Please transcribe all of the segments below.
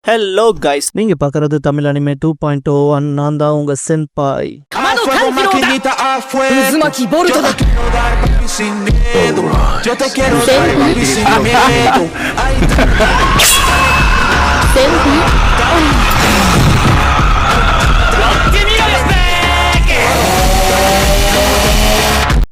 Hello guys, நீங்க பார்க்கறது Tamil anime 2.0 நான் தான் உங்க சென்பாய்.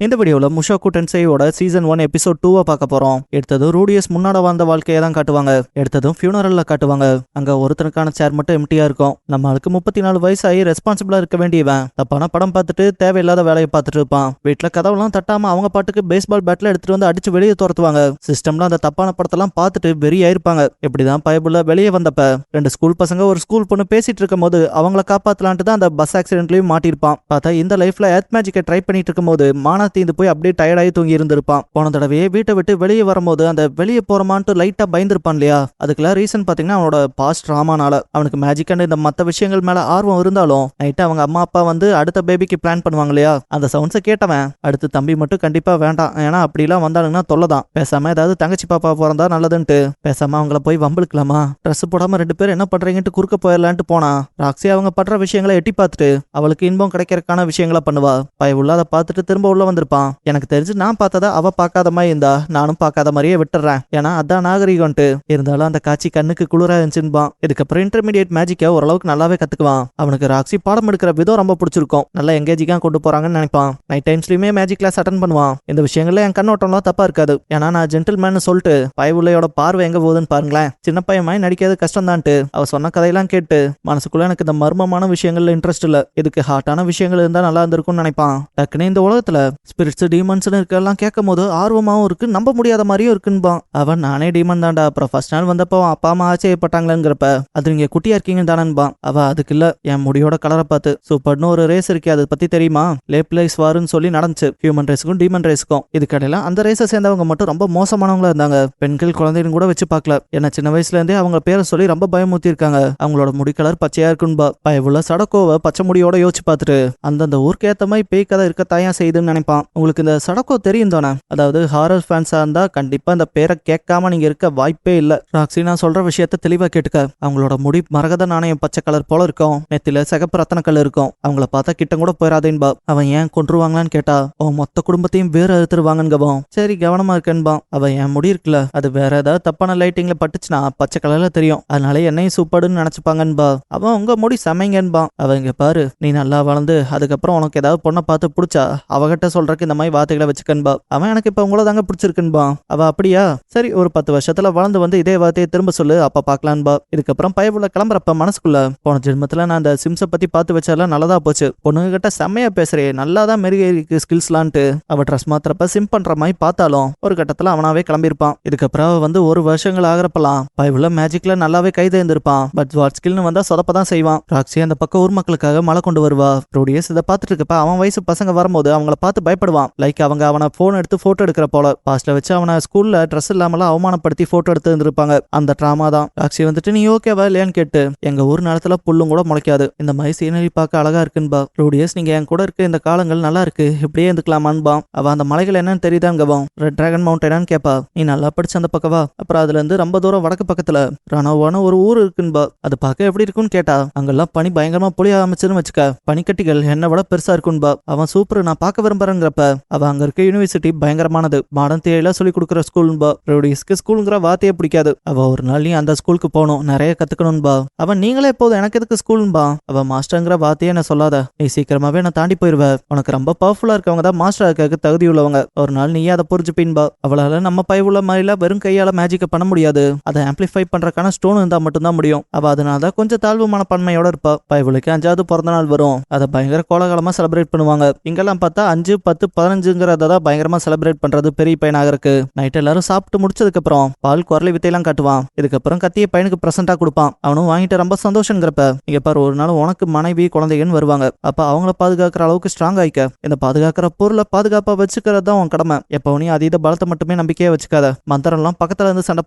இந்த வீடியோவில் முஷோகு டென்சையோட சீசன் 1 எபிசோட் 2 பார்க்க போறோம். எடுத்ததும் ரூடியஸ் முன்னாடி வாழ்ந்த வாழ்க்கையை தான் காட்டுவாங்க. எடுத்ததும் ஃபியூனரல்ல காட்டுவாங்க. அங்க ஒருத்தனுக்கான சேர் மட்டும் எம்டியா இருக்கும். நம்மளுக்கு 34 வயசாகி ரெஸ்பான்சிபிளா இருக்க வேண்டியவன் தப்பான படம் பார்த்துட்டு தேவையில்லாத வேலையை பார்த்துட்டு இருப்பான். வீட்டுல கதவுலாம் தட்டாம அவங்க பாட்டுக்கு பேஸ்பால் பேட்ல எடுத்துட்டு வந்து அடிச்சு வெளியே துரத்துவாங்க. சிஸ்டம்ல அந்த தப்பான படத்தெல்லாம் பார்த்துட்டு வெறியாயிருப்பாங்க. இப்படிதான் பயபுள்ள வெளியே வந்தப்ப 2 ஸ்கூல் பசங்க ஒரு ஸ்கூல் பொண்ணு பேசிட்டு இருக்கும் போது அவங்கள காப்பாத்தலான்ட்டு தான் அந்த பஸ் ஆக்சிடென்ட்லயும் மாட்டிருப்பான். பார்த்தா இந்த லைஃப்ல எர்த் மேஜிக்கை ட்ரை பண்ணிட்டு இருக்கும் போது தீந்து போய் அப்படியே டயர்டாகி தூங்கி இருந்திருப்பான். போன தடவையே வீட்டை விட்டு வெளியே வரும்போது அந்த வெளியே போறமான்ட்டு லைட்டா பயந்துருப்பான் இல்லையா? அதுக்கெல்லாம் ரீசன் பாத்தீங்கன்னா அவனோட பாஸ்ட் ட்ராமானால. அவனுக்கு மேஜிக் அண்ட் இந்த மற்ற விஷயங்கள் மேல ஆர்வம் இருந்தாலும் நைட்டு அவங்க அம்மா அப்பா வந்து அடுத்த பேபிக்கு பிளான் பண்ணுவாங்க இல்லையா? அந்த சவுண்ட்ஸை கேட்டவன் அடுத்து தம்பி மட்டும் கண்டிப்பா வேண்டாம், ஏன்னா அப்படிலாம் வந்தாலுங்கன்னா தொல்லதான். பேசாம ஏதாவது தங்கச்சி பாப்பா பிறந்தா நல்லதுன்ட்டு பேசாம அவங்கள போய் வம்பிழுக்கலாமா, ட்ரெஸ் போடாம 2 பேரும் என்ன பண்றீங்கன்ட்டு குறுக்க போயிடலான்ட்டு போனா ராக்ஸி அவங்க பண்ற விஷயங்களை எட்டி பார்த்துட்டு அவளுக்கு இன்பம் கிடைக்கிறதுக்கான விஷயங்களை பண்ணுவா. பய உள்ள அதை பார்த்துட்டு திரும்ப உள்ள வந்திருப்பான். எனக்கு தெரிஞ்சு நான் பார்த்ததா அவ பார்க்காத மாதிரி இருந்தா நானும் பார்க்காத மாதிரியே விட்டுறேன், ஏன்னா அதான் நாகரிகம்ட்டு. இருந்தாலும் அந்த காட்சி கண்ணுக்கு குளிரா இருந்துச்சுன்பான். இதுக்கப்புறம் இன்டர்மீடியட் மேஜிக்கை ஓரளவுக்கு நல்லாவே கத்துக்குவான். அவனுக்கு ராக்ஸி பாடம் எடுக்கிற விதம் ரொம்ப பிடிச்சிருக்கும். நல்லா எங்கேஜிக்கா கொண்டு போறாங்கன்னு நினைப்பான். நைட் டைம்ஸ்லயுமே மேஜிக் கிளாஸ் அட்டன் பண்ணுவான். இந்த விஷயங்கள்ல என் கண்ணோட்டம்லாம் தப்பா இருக்காது, ஏன்னா நான் ஜென்டில்மேன் சொல்லிட்டு பயவுள்ளையோட பார்வை எங்க போகுதுன்னு பாருங்களேன். சின்ன பையமாய் நடிக்கிறது கஷ்டம் தான்ட்டு அவ சொன்ன கதையெல்லாம் கேட்டு மனசுக்குள்ள எனக்கு இந்த மர்மமான விஷயங்கள்ல இன்ட்ரெஸ்ட் இல்ல, இதுக்கு ஹார்ட்டான விஷயங்கள் இருந்தா நல்லா இருந்திருக்கும்னு நினைப்பான். டக்குன்னு இந்த உலகத்துல ஸ்பிரிட்ஸ் டீமன்ஸ்னு இருக்கெல்லாம் கேட்கும் போது ஆர்வமாவும் இருக்கு, நம்ப முடியாத மாதிரியும் இருக்குன்பான். அவன் நானே டீமன் தான்டா, அப்புறம் ஃபர்ஸ்ட் நாள் வந்தப்போ அப்பா அம்மா ஆச்சரியப்பட்டாங்களேங்கிறப்ப அது நீங்க குட்டியா இருக்கீங்க தானேன்பான். அவ அதுக்கு இல்ல, என் முடியோட கலரை பார்த்து சூப்பர்னு ஒரு ரேஸ் இருக்கே அதை பத்தி தெரியுமா, லேப்லைஸ் வாருன்னு சொல்லி நடந்துச்சு ஹியூமன் ரேஸுக்கும் டீமன் ரேஸுக்கும். இதுக்கடையில அந்த ரேஸை சேர்ந்தவங்க மட்டும் ரொம்ப மோசமானவங்களா இருந்தாங்க. பெண்கள் குழந்தைன்னு கூட வச்சு பார்க்கல. ஏன்னா சின்ன வயசுல இருந்தே அவங்க பேரை சொல்லி ரொம்ப பயமுத்தி இருக்காங்க. அவங்களோட முடி கலர் பச்சையா இருக்குன்பா. பயவுள்ள சடக்கோவை பச்சை முடியோட யோசிச்சு பார்த்துட்டு அந்தந்த ஊருக்கு ஏத்த மாதிரி பேய் கதை இருக்கத்தாயா செய்யுதுன்னு நினைப்பான். உங்களுக்கு இந்த சடக்கோ தெரியும் தானே? அதாவது ஹாரர் ஃபேன்ஸா இருந்தா கண்டிப்பா இந்த பேரை கேட்காம நீங்க இருக்க வாய்ப்பே இல்ல. ராக்ஸி நான் சொல்ற விஷயத்த தெளிவா கேட்டுக்க. அவங்களோட முடி மரகத நாணயம் பச்சை கலர் போல இருக்கும். நெத்தில சிகப்பு ரத்தன கல் இருக்கும். அவங்கள பார்த்தா கிட்ட கூட போயிடாதேன்பா. அவன் ஏன் கொன்றுவாங்களான்னு கேட்டா அவன் மொத்த குடும்பத்தையும் வேற அறுத்துருவாங்கன்னு. சரி கவனமா இருக்கேன்பா. அவன் என் முடி இருக்குல்ல அது வேற ஏதாவது தப்பான லைட்டிங்ல பட்டுச்சுன்னா பச்சை கலர்ல தெரியும், அதனால என்னையும் சூப்பர்னு நினைச்சுப்பாங்கன்பா. அவன் உங்க முடி சமைங்கன்பா. அவன் இங்க பாரு, நீ நல்லா வளர்ந்து அதுக்கப்புறம் உனக்கு ஏதாவது பொண்ணை பார்த்து பிடிச்சா அவகிட்ட சொல்றதுக்கு இந்த மாதிரி வார்த்தைகளை வச்சுக்கன்பா. அவன் எனக்கு இப்ப உங்கள தாங்க பிடிச்சிருக்குன்பா. அவ அப்படியா, சரி ஒரு 10 வருஷத்துல வளர்ந்து வந்து இதே வார்த்தையை திரும்ப சொல்லு, அப்ப பாக்கலான்பா. இதுக்கப்புறம் பயவுள்ள கிளம்புறப்ப மனசுக்குள்ள போன ஜென்மத்துல நான் அந்த சிம்ஸை பத்தி பார்த்து வச்சால நல்லதா போச்சு, பொண்ணுங்க கிட்ட செம்மையா பேசுறே, நல்லாதான் மெருகேறிக்கு ஸ்கில்ஸ்லான்ட்டு அவ ட்ரெஸ் மாத்திரப்ப சிம் பண்ற மாதிரி பார்த்தாலும் ஒரு கட்டத்துல அவனாவே கிளம்பியிருப்பான். இதுக்கப்புறம் வந்து 1 வருஷங்கள் ஆகிறப்பலாம் பயவுள்ள மேஜிக்ல நல்லாவே கைதேர்ந்திருப்பான். பட் வாட் ஸ்கில்னு வந்தா சொதப்பதான் செய்வான். ராக்ஸி அந்த பக்கம் ஊர் மக்களுக்காக மழை கொண்டு வருவா. ரோடியஸ் இதை பார்த்துட்டு இருக்கப்ப அவன் வயசு பசங்க வரும்போது அவங்கள பார்த்து பயப்படுவான். லைக் அவங்க அவனை போன் எடுத்து போட்டோ எடுக்கிற போல. பாஸ்ட்ல வச்சு அவனை ஸ்கூல்ல ட்ரெஸ் இல்லாமலாம் அவமானப்படுத்தி போட்டோ எடுத்து இருந்திருப்பாங்க. அந்த டிராமா தான். ராக்ஸி வந்துட்டு நீ ஓகேவா இல்லையான்னு கேட்டு எங்க ஊர் நிலத்துல புல்லும் கூட முளைக்காது, இந்த மாதிரி சீனரி பார்க்க அழகா இருக்குன்பா. ரோடியஸ் நீங்க என் கூட இருக்க இந்த காலங்கள் நல்லா இருக்கு, இப்படியே இருந்துக்கலாமான்பா. அவ அந்த மலைகள் என்னன்னு தெரியுதாங்கவா, ரெட் டிராகன் மவுண்டனான்னு கேப்பா. நீ நல்லா படிச்சு அந்த பக்கவா. அப்புறம் அதுல இருந்து ரொம்ப தூரம் வடக்கு பக்கத்துல ரணவான ஒரு ஊர் இருக்குன்பா. அது பார்க்க எப்படி இருக்குன்னு கேட்டா அங்கெல்லாம் பனி பயங்கரமா புளிய ஆரம்பிச்சுன்னு வச்சுக்க, பனிக்கட்டிகள் என்ன விட பெருசா இருக்குன்பா. அவன் சூப்பர், நான் பார்க்க விரும்புறேங்கிறப்ப அவ அங்க இருக்க யூனிவர்சிட்டி பயங்கரமானது, மாடர்ன் தியரில சொல்லி கொடுக்குற ஸ்கூல்பா. ரோடிஸ்க்கு ஸ்கூலுங்கிற வார்த்தையே பிடிக்காது. அவ ஒரு நாள் நீ அந்த ஸ்கூலுக்கு போகணும், நிறைய கத்துக்கணும்பா. அவன் நீங்களே போதும் எனக்கு எதுக்கு ஸ்கூல்பா. அவ மாஸ்டர்ங்கிற வார்த்தையே என்ன சொல்லாத, நீ சீக்கிரமாவே நான் தாண்டி போயிருவ. உனக்கு ரொம்ப பவர்ஃபுல்லா இருக்கவங்க தான் மாஸ்டர் இருக்க தகுதி உள்ளவங்க. ஒரு நாள் நீயே அதை புரிஞ்சுப்பீன்பா. அவளால நம்ம பயவுள்ள மாதிரில வெறும் கையால மேஜிக்க பண்ண முடியாது, அதை ஆம்பிளிஃபை பண்றதுக்கான ஸ்டோன் இருந்தா மட்டும்தான் முடியும். அவ அதனால கொஞ்சம் தாழ்வு மனப்பான்மையோட இருப்பா. பயவுளுக்கு 5வது பிறந்த நாள் வரும். அதை பயங்கர கோலாகலமா செலிப்ரேட் பண்ணுவாங்க. இங்கெல்லாம் பார்த்தா 5, 10, 15ங்கிறத பயங்கரமா செலிப்ரேட் பண்றது பெரிய பையனாக இருக்கு. நைட் எல்லாரும் சாப்பிட்டு முடிச்சதுக்கு அப்புறம் பால் குரலை வித்தையெல்லாம் காட்டுவான். இதுக்கப்புறம் கத்திய பையனுக்கு பிரசண்டா கொடுப்பான். அவனும் வாங்கிட்டு ரொம்ப சந்தோஷங்கிறப்ப இங்க பாரு, ஒரு நாள் உனக்கு மனைவி குழந்தைகன்னு வருவாங்க, அப்ப அவங்கள பாதுகாக்கிற அளவுக்கு ஸ்ட்ராங் ஆயிக்க. இந்த பாதுகாக்கிற பொருளை பாதுகாப்பா வச்சுக்கிறது தான் உன் கடமை. எப்பவுனே அதீத பலத்தை மட்டுமே நம்பிக்கையா வச்சுக்காத. மந்திரம் எல்லாம் பக்கத்துல இருந்து சண்டை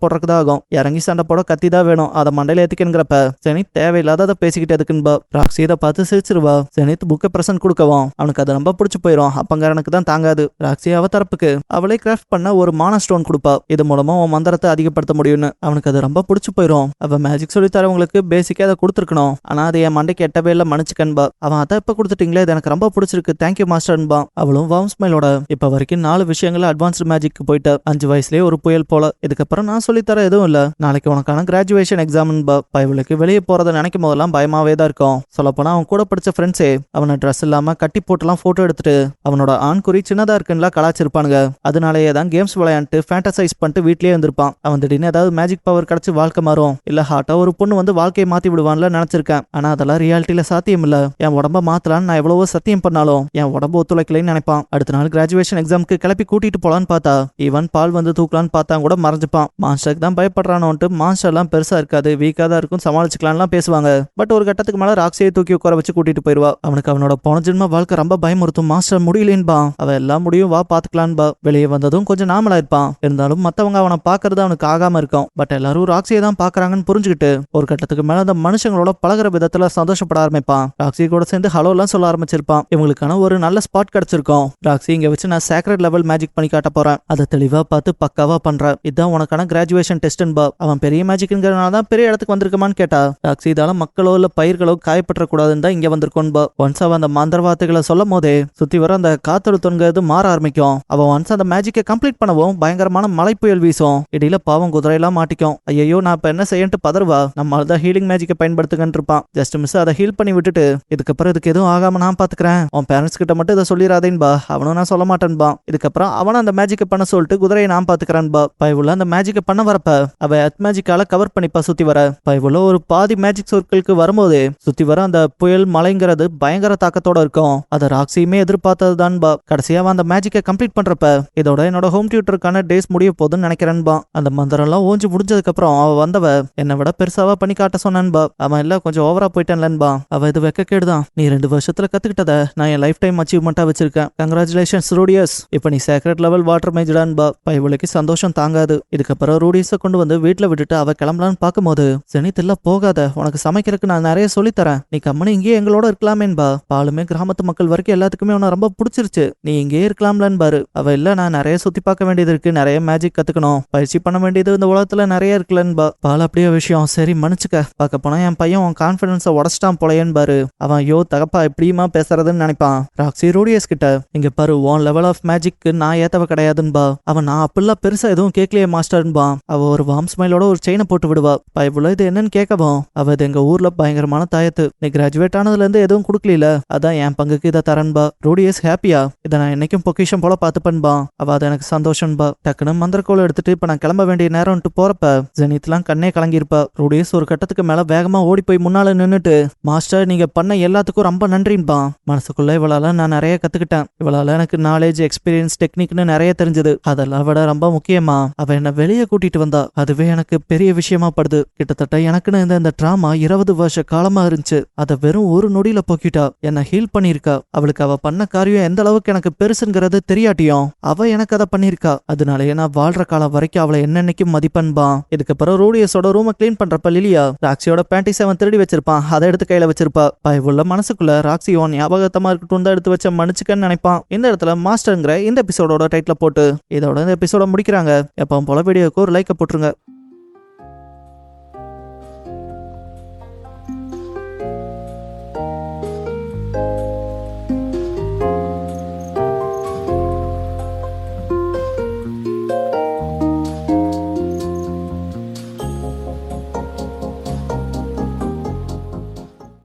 போடுறதுதான் ஆகும். இறங்கி சண்டை போட கத்தி தான் வேணும், அதை மண்டையில ஏத்திக்கங்கிறப்ப சனி தேவையில்லாத அதை பேசிக்கிட்டு எதுக்குன்பா. ராக்ஸி இதை பார்த்து சிரிச்சிருவா. சனித் புக்கை பிரசன்ட் கொடுக்கவும் அவனுக்கு அதை ரொம்ப பிடிச்சு போயிடும். அப்பங்க பேரனுக்கு தான் தாங்காது. ராக்ஸி அவ தரப்புக்கு அவளே கிராஃப்ட் பண்ண ஒரு மானா ஸ்டோன் கொடுப்பா. இது மூலமா உன் மந்திரத்தை அதிகப்படுத்த முடியும்னு. அவனுக்கு அது ரொம்ப பிடிச்சு போயிடும். அவ மேஜிக் சொல்லி தரவங்களுக்கு பேசிக்கா அதை கொடுத்துருக்கணும். ஆனா அது என் மண்டைக்கு எட்டவே இல்ல, மன்னிச்சுக்கன்பா. அவன் அதை இப்ப கொடுத்துட்டீங்களே, இது எனக்கு ரொம்ப பிடிச்சிருக்கு, தேங்க்யூ மாஸ்டர்ன்பா. அவளும் வார்ம் ஸ்மைலோட இப்ப வரைக்கும் 4 விஷயங்கள அட்வான்ஸ்டு மேஜிக் போயிட்ட. 5 வயசுலயே ஒரு புயல் போல. இதுக்கப்புறம் நான் சொல்லித்தர எதுவும் இல்ல. நாளைக்கு உனக்கான கிராஜுவேஷன் எக்ஸாம்பா. இவளுக்கு வெளியே போறதை நினைக்கும் போதெல்லாம் பயமாவே தான் இருக்கும். சொல்லப்போனா அவன் கூட படிச்ச ஃப்ரெண்ட்ஸே அவனை ட்ரெஸ் இல்லாம கட்டி போட்டுலாம் போட்டோ எடுத்துட்டு அவனோட ஆண்குறி சின்னதா இருக்குன்னு கலாச்சிருப்பானுங்க. அதனாலேயே தான் கேம்ஸ் விளையாண்டு ஃபேண்டசைஸ் பண்ணிட்டு வீட்லயே இருந்திருப்பான். அவன் திடீர்னு ஏதாவது மேஜிக் பவர் கிடைச்சு வாழ்க்கை மாறும், இல்ல ஹார்ட்டா ஒரு பொண்ணு வந்து வாழ்க்கையை மாத்தி விடுவான்ல நினைச்சிருக்கேன். ஆனா அதெல்லாம் ரியாலிட்டியில சாத்தியம் இல்ல. என் உடம்ப மாத்தலான்னு நான் எவ்வளவோ சத்தியம் பண்ணாலும் என் உடம்பு ஒத்துழைக்கலைன்னு நினைப்பான். அடுத்த நாள் கிராஜுவேஷன் எக்ஸாமுக்கு கிளப்பி கூட்டிட்டு போலான்னு பார்த்தா இவன் பால் வந்து தூக்கலான்னு பார்த்தா கூட மறைஞ்சுப்பான். மாஸ்டருக்கு தான் பயப்படுறானோன்ட்டு மாஸ்டர் எல்லாம் பெருசா இருக்காது, வீக்கா தான் இருக்கும், சமாளிச்சுக்கலாம்லாம் பேசுவாங்க. பட் ஒரு கட்டத்துக்கு மேல ராக்ஸியை தூக்கி உட்கார வச்சு கூட்டிட்டு போயிருவா. அவனுக்கு அவனோட போன ஜென்ம வாழ்க்கை ரொம்ப பயமுறுத்தும். மாஸ்டர் முடியலேன்பா. அவ எல்லாம் முடியும், வா பாத்துக்கலான்பா. வெளியே வந்ததும் கொஞ்சம் நாமலா இருப்பான். இருந்தாலும் மத்தவங்க அவனை பாக்குறது அவனுக்கு ஆகாம இருக்கும். பட் எல்லாரும் ராக்ஸியை தான் பாக்குறாங்கன்னு புரிஞ்சுக்கிட்டு ஒரு கட்டத்துக்கு மேல அந்த மனுஷங்களோட பழகிற விதத்துல சந்தோஷப்பட ஆரம்பிப்பான். ராக்ஸி கூட சேர்ந்து ஹலோ எல்லாம் சொல்ல ஆரம்பிச்சிருப்பான். இவங்களுக்கான ஒரு நல்ல ஸ்பாட் கிடைச்சிருக்கும். ராக்ஸி இங்க வச்சு நான் சேக்ரெட் லெவல் மேஜிக் பண்ணி காட்ட போறேன், அதை தெளிவா பார்த்து பக்காவா பண்றேன், இதுதான் உனக்கான கிராஜுவேஷன் டெஸ்ட்ன்பா. அவன் பெரிய மேஜிக்ங்கிறனால தான் பெரிய இடத்துக்கு வந்திருக்கமான்னு கேட்டா ராக்ஸி இதால மக்களோ இல்ல பயிர்களோ காயப்பற்ற கூடாதுன்னு தான் இங்க வந்திருக்கோன்பா. ஒன்ஸ் அவன் அந்த மந்திர வார்த்தைகளை சொல்லும் போதே சுத்தி வர அந்த காத்தழுத்தங்கிறது மாற ஆரம்பிக்கும். அவன் ஒன்ஸ் அந்த மேஜிக்கை கம்ப்ளீட் பண்ணவும் பயங்கரமான மலை புயல் வீசும். இடையில பாவம் குதிரையெல்லாம் மாட்டிக்கும். ஐயோ நான் இப்ப என்ன செய்யன்ட்டு பதறுவா. நம்ம தான் ஹீலிங் மேஜிக்கை பயன்படுத்துங்கன்னு இருப்பான். ஜஸ்ட் மிஸ் அதை ஹீல் பண்ணி விட்டுட்டு இதுக்கப்புறம் இதுக்கு எதுவும் ஆகாம நான் பாத்துக்கிறேன், உன் பேரண்ட்ஸ் கிட்ட மட்டும் இதை சொல்லிடாதேன்பா. அவனும் நான் சொல்ல மாட்டேன்பா. இதுக்கப்புறம் அவனும் அந்த மேஜிக்கை பண்ண சொல்லிட்டு குதிரையை நான் பாத்துக்கிறேன்பா. பயவுள்ள அந்த மேஜிக்கை பண்ண வரப்ப அவ எர்த் மேஜிக்கால கவர் பண்ணிப்பா சுத்தி வர. பயவுள்ள ஒரு பாதி மேஜிக் சர்க்கிளுக்கு வரும்போது சுத்தி வர அந்த புயல் மலைங்கிறது பயங்கர தாக்கத்தோட இருக்கும். அதை ராக்ஸியுமே எதிர்பார்த்ததுதான்பா. கடைசியா அந்த மேஜிக்கை கம்ப்ளீட் பண்றப்ப இதோட என்னோட ஹோம் டியூட்டருக்கான டேஸ் முடிய போதுன்னு நினைக்கிறேன்பா. அந்த மந்திரம் எல்லாம் ஓஞ்சு முடிஞ்சதுக்கு அப்புறம் அவ வந்தவ என்னை விட பெருசாவா பண்ணி காட்ட சொன்னான்பா. அவன் இல்ல கொஞ்சம் ஓவரா போயிட்டான்லன்பா. அவ இது வெக்க கேடுதான், நீ 2 வருஷத்துல கத்துக்கிட்டத நான் என் லைஃப் டைம் அச்சீவ்மெண்டா வச்சிருக்கேன், கங்க்ராச்சுலேஷன்ஸ் ரூடியஸ், இப்ப நீ சேக்ரெட் லெவல் வாட்டர் மேஜடான்பா. இவளுக்கு சந்தோஷம் தாங்காது. இதுக்கப்புறம் ரூடியஸை கொண்டு வந்து வீட்டுல விட்டுட்டு அவ கிளம்பலான்னு பார்க்கும்போது ஜெனித் இல்ல போகாத, உனக்கு சமைக்கிறதுக்கு நான் நிறைய சொல்லித்தரேன், நீ கம்மனு இங்கேயே எங்களோட இருக்கலாமேன்பா. பாலுமே கிராமத்து மக்கள் வரைக்கும் எல்லாத்துக்குமே உன ரொம்ப பிடிச்சிருச்சு, நீ இங்கேயே இருக்கலாம்லன்பாரு. அவ இல்ல நான் நிறைய சுத்தி பார்க்க வேண்டியது இருக்கு, நிறைய மேஜிக் கத்துக்கணும், பயிற்சி பண்ண வேண்டியது இந்த உலகத்துல நிறைய இருக்குல்லன்பா. பால் அப்படியே விஷயம், சரி மன்னிச்சுக்க, பார்க்க போனா என் பையன் உன் கான்பிடன்ஸை உடச்சிட்டான் போலையன்பாரு. அவன் ஐயோ தகப்பா எப்படியுமா பேசுறதுன்னு நினைப்பான். ராக்ஸி ரூடியஸ் கிட்ட இங்க பாரு உன் லெவல் ஆஃப் மேஜிக்கு நான் ஏத்தவ கிடையாதுன்பா. அவன் நான் அப்படிலாம் பெருசா எதுவும் கேட்கலையே மாஸ்டர்ன்பா. அவ ஒரு வார்ம் ஸ்மைலோட ஒரு செயினை போட்டு விடுவா. பைபுல இது என்னன்னு கேட்கவும் அவ இது எங்க ஊர்ல பயங்கரமான தாயத்து, நீ கிராஜுவேட் ஆனதுல இருந்து எதுவும் கொடுக்கல, அதான் என் பங்குக்கு இதை தரன்பா. ரூடியஸ் ஹாப்பியா, இதை நான் என்னைக்கும் பொக்கிஷம் போல பாத்துப்பன்பா. அவ அது எனக்கு சந்தோஷம்பா. டக்குன்னு மந்திரக்கோளை எடுத்துட்டு இப்ப நான் கிளம்ப வேண்டிய நேரம்ட்டு போறப்ப ஜெனித்லாம் கண்ணே கலங்கிருப்பா. ரூடியஸ் ஒரு கட்டத்துக்கு மேல வேகமா ஓடி போய் முன்னால நின்னுட்டு மாஸ்டர் நீங்க பண்ண எல்லாத்துக்கும் ரொம்ப நன்றின்பா. மனசுக்குள்ள இவளால நான் நிறைய கத்துக்கிட்டேன், இவளால எனக்கு நாலேஜ் எக்ஸ்பீரியன்ஸ் டெக்னிக்னு நிறைய தெரிஞ்சது. அதெல்லாம் விட ரொம்ப முக்கியமா அவ என்ன வெளியே கூட்டிட்டு வந்தா, அதுவே எனக்கு பெரிய விஷயமா படுது. கிட்டத்தட்ட எனக்குன்னு இந்த டிராமா 20 வருஷ காலமா இருந்துச்சு, அதை வெறும் ஒரு நொடியில போக்கிட்டா. என்ன ஹீல் பண்ணிருக்கா. அவளுக்கு அவ பண்ண காரியம் எந்த அளவுக்கு எனக்கு பெருசுங்கிறது தெரியாட்டியும் அவ எனக்கு அதை பண்ணிருக்கா. அதனாலயே நான் வாழ்ற காலம் வரைக்கும் அவளை என்னன்னைக்கும் மதிப்பன்பா. இதுக்கப்புறம் ரூடியஸோட ரூமை கிளீன் பண்றப்ப லிலியா ராக்ஸியோட பேண்டிஸ் அவன் திருடி வச்சிருப்பான், அதை எடுத்து கையில வச்சிருப்பா. பயவுள்ள மனசுக்குள்ள ராக்ஸியோ ஞாபகத்தமா இருக்கட்டும் தான் எடுத்து வச்ச மன்னிச்சுக்கன்னு நினைப்பான். இந்த இடத்துல மாஸ்டர்ங்கிற இந்த எபிசோடோட டைட்டில் போட்டு இதோட இந்த எபிசோட முடிக்கிறாங்க. எப்பவும் போல வீடியோக்கு ஒரு லைக் போட்டுருங்க.